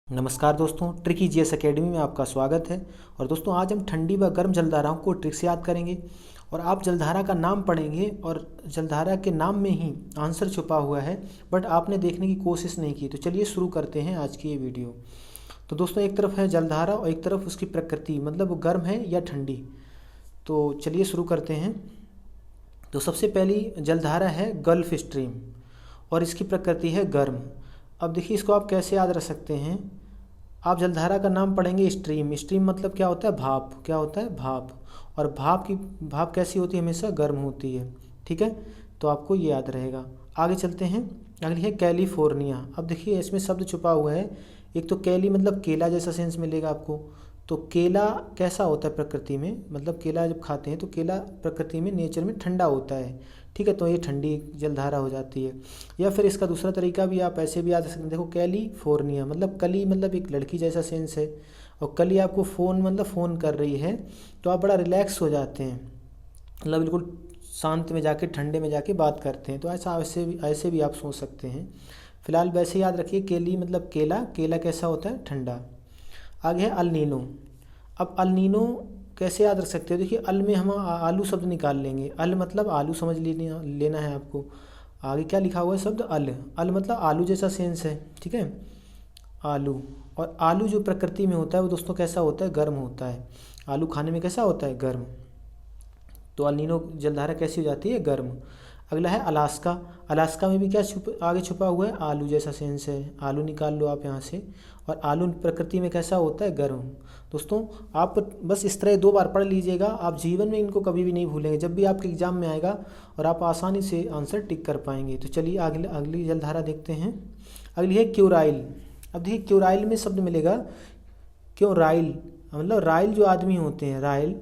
नमस्कार दोस्तों, tricky GS academy में आपका स्वागत है। और दोस्तों, आज हम ठंडी व गर्म जलधाराओं को ट्रिक से याद करेंगे। और आप जलधारा का नाम पढ़ेंगे और जलधारा के नाम में ही आंसर छुपा हुआ है, बट आपने देखने की कोशिश नहीं की। तो चलिए शुरू करते हैं आज की ये वीडियो। तो दोस्तों, एक तरफ है जलधारा और एक तरफ उसकी प्रकृति, मतलब वो गर्म है या ठंडी। तो चलिए शुरू करते हैं। तो सबसे पहली जलधारा है गल्फ स्ट्रीम और इसकी प्रकृति है गर्म। अब देखिए, इसको आप कैसे याद रख सकते हैं। आप जलधारा का नाम पढ़ेंगे स्ट्रीम। स्ट्रीम मतलब क्या होता है? भाप। क्या होता है? भाप। और भाप कैसी होती है? हमेशा गर्म होती है। ठीक है, तो आपको ये याद रहेगा। आगे चलते हैं। अगली है कैलिफोर्निया। अब देखिए, इसमें शब्द छुपा हुआ है। एक तो कैली मतलब केला जैसा सेंस मिलेगा आपको। तो केला कैसा होता है प्रकृति में? मतलब केला जब खाते हैं तो केला प्रकृति में, नेचर में ठंडा होता है। ठीक है, तो ये ठंडी जलधारा हो जाती है। या फिर इसका दूसरा तरीका भी आप ऐसे भी याद रख सकते हैं। देखो, कैलिफोर्निया मतलब कली, मतलब एक लड़की जैसा सेंस है। और कली आपको फ़ोन मतलब फ़ोन कर रही है, तो आप बड़ा रिलैक्स हो जाते हैं, मतलब बिल्कुल शांत में जाके, ठंडे में जाके बात करते हैं। तो ऐसे भी आप सोच सकते हैं। फिलहाल वैसे याद रखिए, केली मतलब केला। केला कैसा होता है? ठंडा। आगे है अल नीनो। अब अल नीनो कैसे याद रख सकते हो? देखिए, अल में हम आलू शब्द निकाल लेंगे। अल मतलब आलू समझ लेना है आपको। आगे क्या लिखा हुआ है शब्द? अल। अल मतलब आलू जैसा सेंस है। ठीक है, आलू। और आलू जो प्रकृति में होता है वो दोस्तों कैसा होता है? गर्म होता है। आलू खाने में कैसा होता है? गर्म। तो अल नीनो जलधारा कैसी हो जाती है? गर्म। अगला है अलास्का। अलास्का में भी क्या आगे छुपा हुआ है? आलू जैसा सेंस है। आलू निकाल लो आप यहाँ से। और आलू प्रकृति में कैसा होता है? गर्म। दोस्तों, आप बस इस तरह 2 बार पढ़ लीजिएगा, आप जीवन में इनको कभी भी नहीं भूलेंगे। जब भी आपके एग्जाम में आएगा और आप आसानी से आंसर टिक कर पाएंगे। तो चलिए अगली जलधारा देखते हैं। अगली है क्यूराइल। अब देखिए, क्यूराइल में शब्द मिलेगा क्यों राइल, मतलब राइल जो आदमी होते हैं, राइल।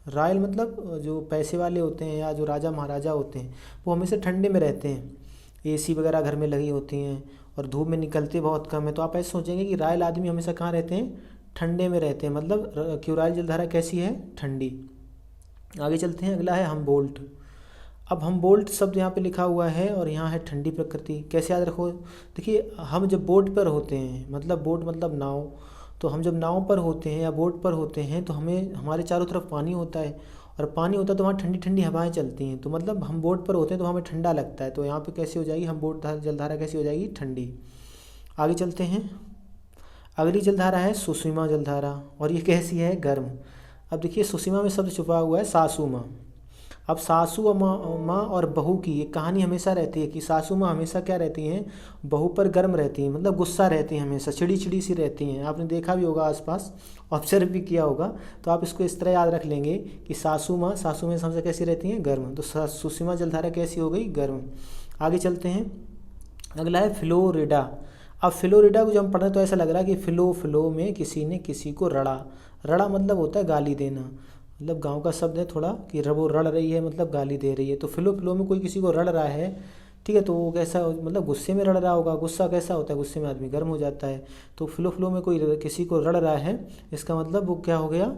रायल मतलब जो पैसे वाले होते हैं या जो राजा महाराजा होते हैं, वो हमेशा ठंडे में रहते हैं। एसी वगैरह घर में लगी होती हैं और धूप में निकलते बहुत कम है। तो आप ऐसे सोचेंगे कि रायल आदमी हमेशा कहाँ रहते हैं? ठंडे में रहते हैं। मतलब क्यूराइल जलधारा कैसी है? ठंडी। आगे चलते हैं। अगला है हमबोल्ट। अब हमबोल्ट शब्द यहाँ पे लिखा हुआ है और यहाँ है ठंडी प्रकृति। कैसे याद रखो? देखिए, हम जब बोट पर होते हैं, मतलब बोट मतलब नाव, तो हम जब नाव पर होते हैं या बोट पर होते हैं तो हमें, हमारे चारों तरफ पानी होता है। और पानी होता है तो वहाँ ठंडी ठंडी हवाएं चलती हैं। तो मतलब हम बोट पर होते हैं तो हमें ठंडा लगता है। तो यहाँ पे कैसे हो जाएगी? हम बोट जलधारा कैसी हो जाएगी? ठंडी। आगे चलते हैं। अगली जलधारा है सुसीमा जलधारा और ये कैसी है? गर्म। अब देखिए, सुसीमा में शब्द छुपा हुआ है सासू माँ। अब सासू और माँ और बहू की ये कहानी हमेशा रहती है कि सासू माँ हमेशा क्या रहती हैं? बहू पर गर्म रहती हैं, मतलब गुस्सा रहती हैं, हमेशा चिड़ी चिड़ी सी रहती हैं। आपने देखा भी होगा आसपास, ऑब्जर्व भी किया होगा। तो आप इसको इस तरह याद रख लेंगे कि सासू माँ हमेशा कैसी रहती हैं? गर्म। तो सुसीमा जलधारा कैसी हो गई? गर्म। आगे चलते हैं। अगला है फ्लोरिडा। अब फ्लोरिडा को जब हम पढ़ रहे हैं तो ऐसा लग रहा है कि फ्लो में किसी ने किसी को रड़ा। रड़ा मतलब होता है गाली देना, मतलब गांव का शब्द है थोड़ा कि वो रड़ रही है, मतलब गाली दे रही है। तो फ्लो में कोई किसी को रड़ रहा है। ठीक है, तो वो कैसा, मतलब गुस्से में रड़ रहा होगा। गुस्सा कैसा होता है? गुस्से में आदमी गर्म हो जाता है। तो फ्लो में कोई किसी को रड़ रहा है, इसका मतलब वो क्या हो गया?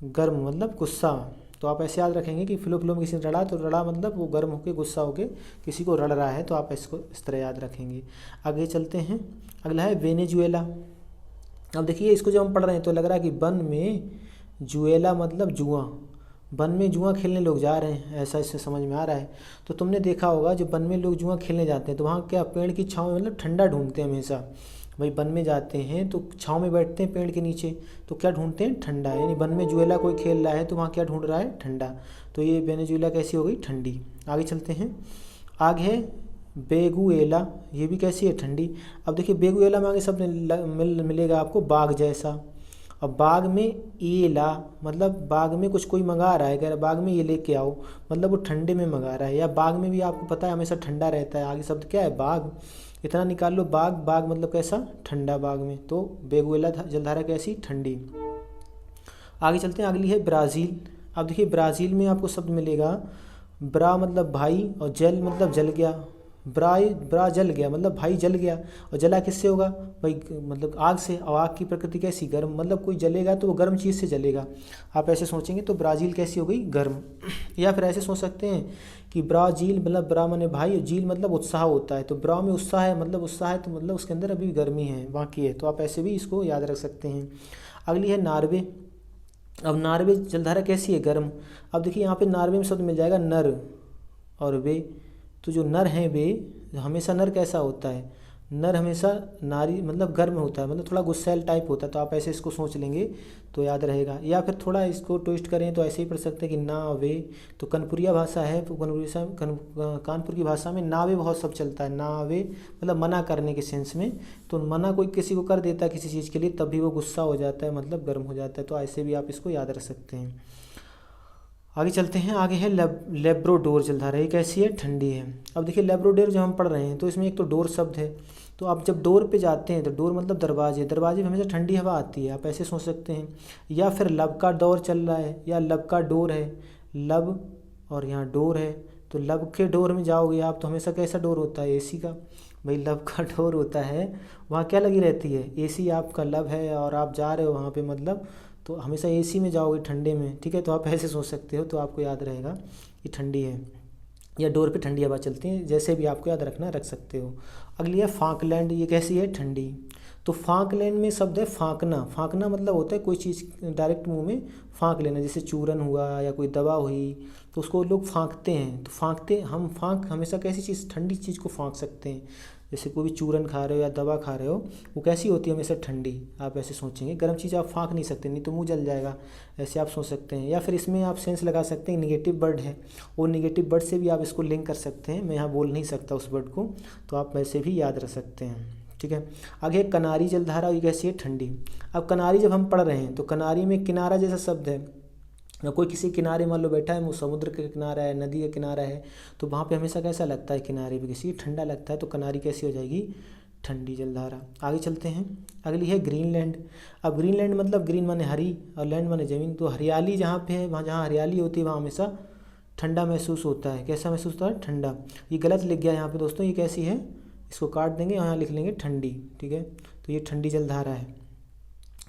गर्म, मतलब गुस्सा। तो आप ऐसे याद रखेंगे कि फ्लो में किसी ने रड़ा, तो रड़ा मतलब वो गर्म होकर, गुस्सा होकर किसी को रड़ रहा है। तो आप इसको इस तरह याद रखेंगे। आगे चलते हैं। अगला है वेनेजुएला। अब देखिए, इसको जब हम पढ़ रहे हैं तो लग रहा है कि वन में जुएला मतलब जुआ, वन में जुआ खेलने लोग जा रहे हैं, ऐसा इससे समझ में आ रहा है। तो तुमने देखा होगा जब वन में लोग जुआ खेलने जाते हैं तो वहाँ क्या, पेड़ की छाँव में, मतलब ठंडा ढूंढते हैं हमेशा। भाई वन में जाते हैं तो छाँव में बैठते हैं पेड़ के नीचे, तो क्या ढूंढते हैं? ठंडा। यानी वन में जुएला कोई खेल रहा है तो वहाँ क्या ढूंढ रहा है? ठंडा। तो ये वेनेजुएला कैसी हो गई? ठंडी। आगे चलते हैं। आगे है बेगुएला। ये भी कैसी है? ठंडी। अब देखिए, बेगुएला में आगे शब्द मिलेगा आपको बाघ जैसा। अब बाग में एला, मतलब बाग में कुछ कोई मंगा रहा है, कह रहा है बाग में ये लेके आओ, मतलब वो ठंडे में मंगा रहा है। या बाग में भी आपको पता है हमेशा ठंडा रहता है। आगे शब्द क्या है? बाग। इतना निकाल लो, बाग। बाग मतलब कैसा? ठंडा बाग में। तो बेगुएला जलधारा कैसी? ठंडी। आगे चलते हैं। अगली है ब्राज़ील। अब देखिए, ब्राज़ील में आपको शब्द मिलेगा ब्रा मतलब भाई और जेल मतलब जल गया। ब्रा जल गया, मतलब भाई जल गया। और जला किससे होगा भाई, मतलब आग से। और आग की प्रकृति कैसी, गर्म, मतलब कोई जलेगा तो वो गर्म चीज़ से जलेगा। आप ऐसे सोचेंगे तो ब्राज़ील कैसी हो गई, गर्म। या फिर ऐसे सोच सकते हैं कि ब्राज़ील, मतलब ब्रा माने भाई, झील मतलब उत्साह होता है, तो ब्रा में उत्साह है, मतलब उत्साह है तो मतलब उसके अंदर अभी गर्मी है, बाकी है। तो आप ऐसे भी इसको याद रख सकते हैं। अगली है नार्वे। अब नार्वे जलधारा कैसी है, गर्म। अब देखिए यहाँ पे नार्वे में शब्द मिल जाएगा नर और वे। तो जो नर हैं वे, हमेशा नर कैसा होता है, नर हमेशा नारी मतलब गर्म होता है, मतलब थोड़ा गुस्सैल टाइप होता है। तो आप ऐसे इसको सोच लेंगे तो याद रहेगा। या फिर थोड़ा इसको ट्विस्ट करें तो ऐसे ही पढ़ सकते हैं कि ना वे। तो कनपुरिया भाषा है, तो कानपुर की भाषा में ना वे बहुत सब चलता है। ना वे मतलब मना करने के सेंस में। तो मना कोई किसी को कर देता है किसी चीज़ के लिए, तब भी वो गुस्सा हो जाता है, मतलब गर्म हो जाता है। तो ऐसे भी आप इसको याद रख सकते हैं। आगे चलते हैं। आगे है लेब्रोडोर जलधारा, ये कैसी है, ठंडी है। अब देखिए लेब्रोडोर जो हम पढ़ रहे हैं तो इसमें एक तो डोर शब्द है। तो आप जब डोर पे जाते हैं तो डोर मतलब दरवाजे, दरवाजे में हमेशा ठंडी हवा आती है, आप ऐसे सोच सकते हैं। या फिर लब का दौर चल रहा है, या लब का डोर है, लब और यहाँ डोर है। तो लब के डोर में जाओगे आप तो हमेशा कैसा डोर होता है, एसी का। भाई लब का डोर होता है, वहाँ क्या लगी रहती है, एसी। आपका लब है और आप जा रहे हो वहाँ पे, मतलब तो हमेशा एसी में जाओगे ठंडे में, ठीक है। तो आप ऐसे सोच सकते हो, तो आपको याद रहेगा कि ठंडी है, या डोर पे ठंडी हवा चलती है, जैसे भी आपको याद रखना रख सकते हो। अगली है फाकलैंड, ये कैसी है, ठंडी। तो फाकलैंड में शब्द है फाकना। फाकना मतलब होता है कोई चीज़ डायरेक्ट मुंह में फाँक लेना, जैसे चूरन हुआ या कोई दवा हुई तो उसको लोग फाँकते हैं। तो फाँकते, हम फाँक हमेशा कैसी चीज़, ठंडी चीज़ को फाँक सकते हैं। जैसे कोई भी चूरन खा रहे हो या दवा खा रहे हो, वो कैसी होती है, हमेशा ठंडी। आप ऐसे सोचेंगे, गर्म चीज़ आप फाँक नहीं सकते, नहीं तो मुंह जल जाएगा, ऐसे आप सोच सकते हैं। या फिर इसमें आप सेंस लगा सकते हैं, निगेटिव वर्ड है, वो निगेटिव वर्ड से भी आप इसको लिंक कर सकते हैं। मैं यहाँ बोल नहीं सकता उस वर्ड को, तो आप वैसे भी याद रख सकते हैं, ठीक है। आगे कनारी जलधारा, ये कैसी है, ठंडी। अब कनारी जब हम पढ़ रहे हैं तो कनारी में किनारा जैसा शब्द है। कोई किसी किनारे मान लो बैठा है, वो समुद्र का किनारा है, नदी का किनारा है, तो वहाँ पे हमेशा कैसा लगता है, किनारे पे किसी ठंडा लगता है। तो कनारी कैसी हो जाएगी, ठंडी जलधारा। आगे चलते हैं। अगली है ग्रीनलैंड। अब ग्रीनलैंड मतलब ग्रीन माने हरी और लैंड माने ज़मीन। तो हरियाली जहाँ पे है, वहाँ जहाँ हरियाली होती है वहाँ हमेशा ठंडा महसूस होता है। कैसा महसूस होता है, ठंडा। ये गलत लिख गया यहाँ पे दोस्तों, ये कैसी है, इसको काट देंगे, यहाँ लिख लेंगे ठंडी, ठीक है। तो ये ठंडी जलधारा है।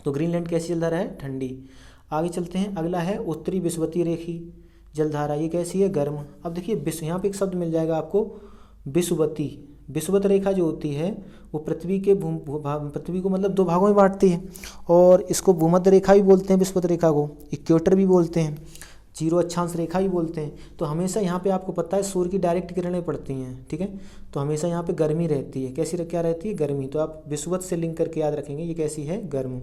तो ग्रीनलैंड कैसी जलधारा है, ठंडी। आगे चलते हैं। अगला है उत्तरी विषुवतीय रेखी जलधारा, ये कैसी है, गर्म। अब देखिए विश्व, यहाँ पे एक शब्द मिल जाएगा आपको, विषुवती। विषुवत रेखा जो होती है वो पृथ्वी के पृथ्वी को मतलब दो भागों में बांटती है, और इसको भूमध्य रेखा भी बोलते हैं, विषुवत रेखा को इक्वेटर भी बोलते हैं, जीरो अक्षांश रेखा भी बोलते हैं। तो हमेशा यहाँ पे आपको पता है सूर्य की डायरेक्ट किरणें पड़ती हैं, ठीक है। तो हमेशा यहाँ पे गर्मी रहती है, कैसी क्या रहती है, गर्मी। तो आप विषुवत से लिंक करके याद रखेंगे, ये कैसी है, गर्म।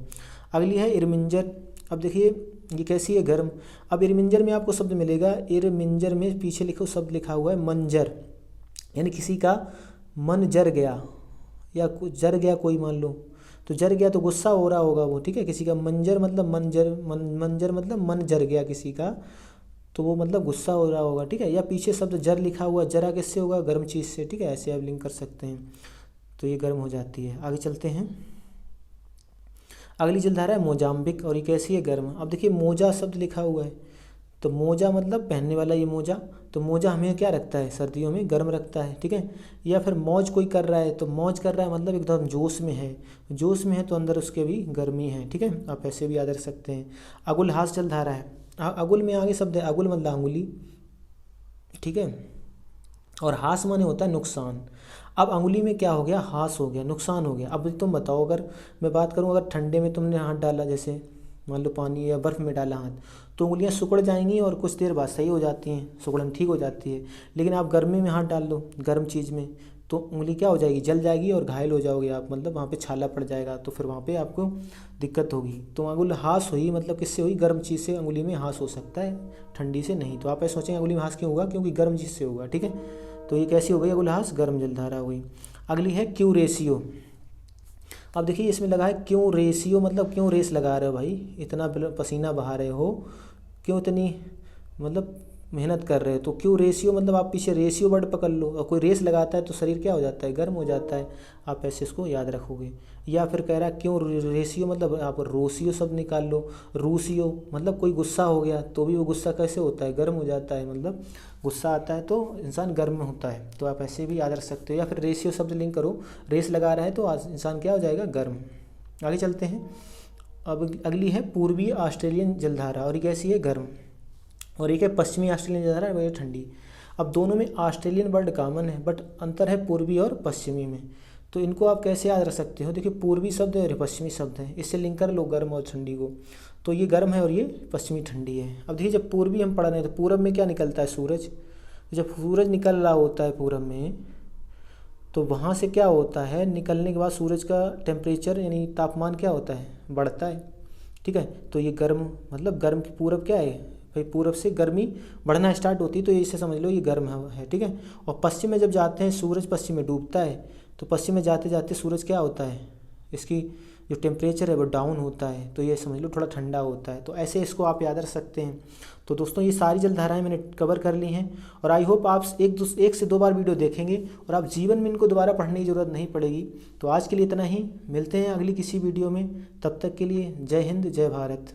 अगली है इरमिंजर। अब देखिए ये कैसी है, गर्म। अब इरमिंजर में आपको शब्द मिलेगा, इरमिंजर में पीछे लिखो शब्द लिखा हुआ है मंजर, यानी किसी का मन जर गया या कुछ जर गया, कोई मान लो तो जर गया तो गुस्सा हो रहा होगा वो, ठीक है। किसी का मंजर मतलब मंजर मतलब मन जर गया किसी का, तो वो मतलब गुस्सा हो रहा होगा, ठीक है। या पीछे शब्द जर लिखा हुआ, जरा किससे होगा, गर्म चीज़ से, ठीक है। ऐसे आप लिंक कर सकते हैं, तो ये गर्म हो जाती है। आगे चलते हैं। अगली जलधारा है मोजाम्बिक, और ये कैसी है, गर्म। अब देखिए मोजा शब्द लिखा हुआ है, तो मोजा मतलब पहनने वाला ये मोजा। तो मोजा हमें क्या रखता है, सर्दियों में गर्म रखता है, ठीक है। या फिर मौज कोई कर रहा है, तो मौज कर रहा है मतलब एकदम जोश में है, जोश में है तो अंदर उसके भी गर्मी है, ठीक है। आप ऐसे भी याद रख सकते हैं। अगुल हास जलधारा है। अगुल में आगे शब्द है, अगुल मतलब अंगुली, ठीक है। और हास माने होता है नुकसान। अब अंगुली में क्या हो गया, हास हो गया, नुकसान हो गया। अब तुम बताओ, अगर मैं बात करूं, अगर ठंडे में तुमने हाथ डाला, जैसे मान लो पानी या बर्फ़ में डाला हाथ, तो उंगलियां सिकुड़ जाएंगी और कुछ देर बाद सही हो जाती हैं, सिकुड़न ठीक हो जाती है। लेकिन आप गर्मी में हाथ डाल लो, गर्म चीज़ में, तो उंगली क्या हो जाएगी, जल जाएगी और घायल हो जाओगे आप, मतलब वहाँ पे छाला पड़ जाएगा, तो फिर वहाँ पे आपको दिक्कत होगी। तो अंगुल हास हुई, मतलब किससे हुई, गर्म चीज़ से अंगुली में हास हो सकता है, ठंडी से नहीं। तो आप ऐसे सोचेंगे अंगुली में हास क्यों होगा, क्योंकि गर्म चीज़ से होगा, ठीक है। तो ये कैसी हो गई, अंगुल हास, गर्म जलधारा हुई। अगली है क्यू रेशियो। अब देखिए इसमें लगा है क्यों रेशियो, मतलब क्यों रेस लगा रहे हो भाई, इतना पसीना बहा रहे हो, क्यों इतनी मतलब मेहनत कर रहे हो। तो क्यों रेशियो, मतलब आप पीछे रेशियो वर्ड पकड़ लो, और कोई रेस लगाता है तो शरीर क्या हो जाता है, गर्म हो जाता है। आप ऐसे इसको याद रखोगे। या फिर कह रहा है क्यों रेशियो, मतलब आप रोसियो शब्द निकाल लो। रूसियो मतलब कोई गुस्सा हो गया तो भी वो गुस्सा कैसे होता है, गर्म हो जाता है। मतलब गुस्सा आता है तो इंसान गर्म होता है, तो आप ऐसे भी याद रख सकते हो। या फिर रेशियो शब्द लिंक करो, रेस लगा रहा है तो इंसान क्या हो जाएगा, गर्म। आगे चलते हैं। अब अगली है पूर्वी ऑस्ट्रेलियन जलधारा, और ये कैसी है, गर्म। और एक है पश्चिमी ऑस्ट्रेलियन जलधारा, वो है ठंडी। अब दोनों में ऑस्ट्रेलियन वर्ड कॉमन है, बट अंतर है पूर्वी और पश्चिमी में। तो इनको आप कैसे याद रख सकते हो, देखिए पूर्वी शब्द है और पश्चिमी शब्द है, इससे लिंक कर लो गर्म और ठंडी को। तो ये गर्म है और ये पश्चिमी ठंडी है। अब देखिए जब पूर्वी हम पढ़ रहे हैं तो पूरब में क्या निकलता है, सूरज। जब सूरज निकल रहा होता है पूरब में, तो वहाँ से क्या होता है, निकलने के बाद सूरज का टेम्परेचर यानी तापमान क्या होता है, बढ़ता है। ठीक है, तो ये गर्म, मतलब गर्म की पूरब क्या है भाई, पूरब से गर्मी बढ़ना स्टार्ट होती है, तो ये इसे समझ लो ये गर्म है। ठीक है, और पश्चिम में जब जाते हैं, सूरज पश्चिम में डूबता है, तो पश्चिम में जाते जाते सूरज क्या होता है, इसकी जो टेम्परेचर है वो डाउन होता है, तो ये समझ लो थोड़ा ठंडा होता है। तो ऐसे इसको आप याद रख सकते हैं। तो दोस्तों ये सारी जलधाराएं मैंने कवर कर ली हैं, और आई होप आप एक से दो बार वीडियो देखेंगे और आप जीवन में इनको दोबारा पढ़ने की ज़रूरत नहीं पड़ेगी। तो आज के लिए इतना ही, मिलते हैं अगली किसी वीडियो में, तब तक के लिए जय हिंद जय भारत।